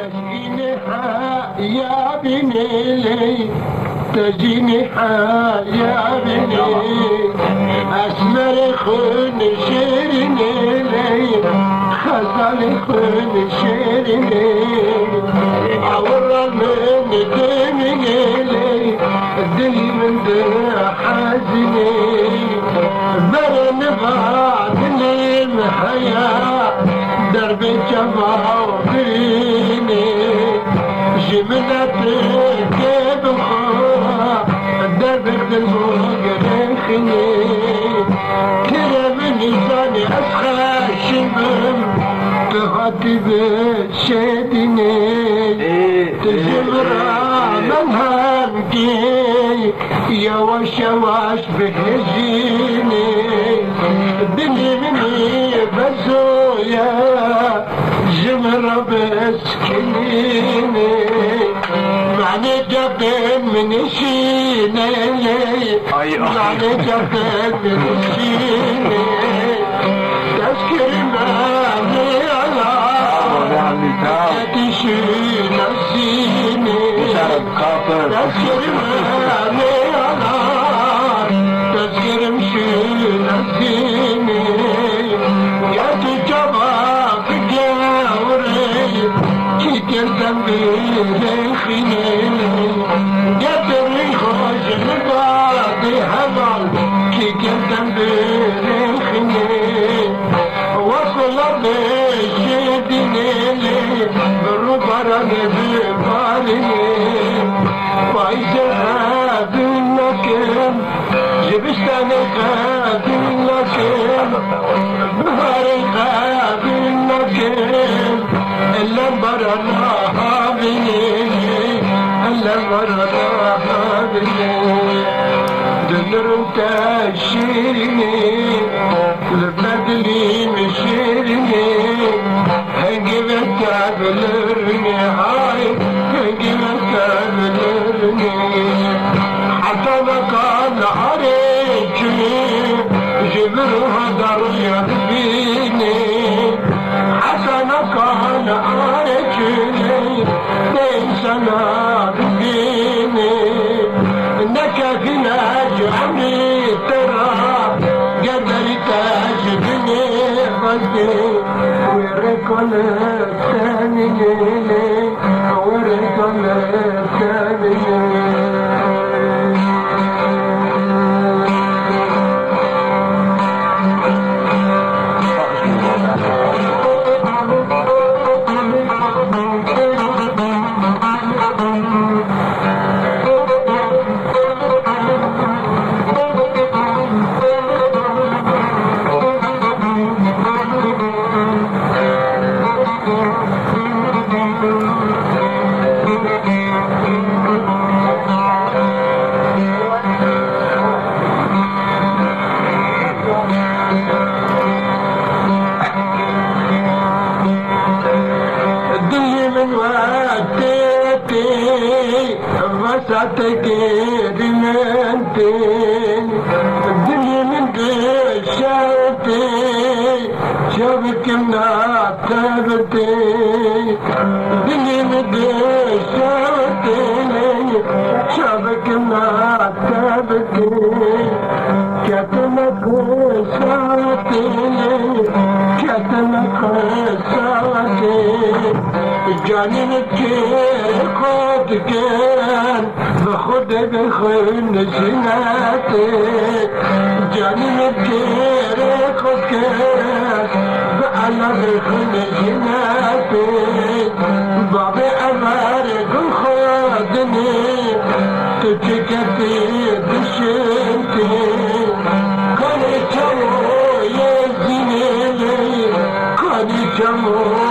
تجيني يا بني تجيني يا بني أسمر خون شيرني خزال خون شيرني عور من دمي الدنيا من دنيا حزني برن بعد المحيا درب جمعه فيني جملة كيف الخوة درب الموقع خيني كرم نزاني أسخى شمم تغطي بشدني تجمرا من همكي يا وشواش بهجيني الدنيا مني بزويا جمرة بسكنيني معني جبين من شيني معني جبين من شيني تذكر معني على تدشي نفسيني تذكر معني على تذكر مشي نفسيني يا تجبا في جاوري كي تنبي خيني يا تري خوش لبعضي هبل كي تنبي خيني وصل بشدني بالربرة ببالي وعيش هذا لكن جبستني هذا لكن بهاري هذا لكن إلا برنا بني إلا برنا بني دلر تشيرني لبدلي مشيرني هنجي بتقبلرني هاي هنجي بتقبلرني حتى ما كان عليكي جبر هدر يهديني حتى ما كان عليكي لين سنة بديني انك في نجعلي ترى قدر تعجبني قلبي ويركن الثاني ويركن الثاني تكيد منتين الدنيا من قشاتي شابك منعتبتي الدنيا من قشاتي شابك منعتبتي كتمك قشاتي كتمك قشاتي جاني نتكير خود كان بخود بخون جناتي جاني نتكير خود كان بأنا بخون جناتي بابي أمارك خودني تتكتي دشنتي كاني تمو يزيني كاني تمو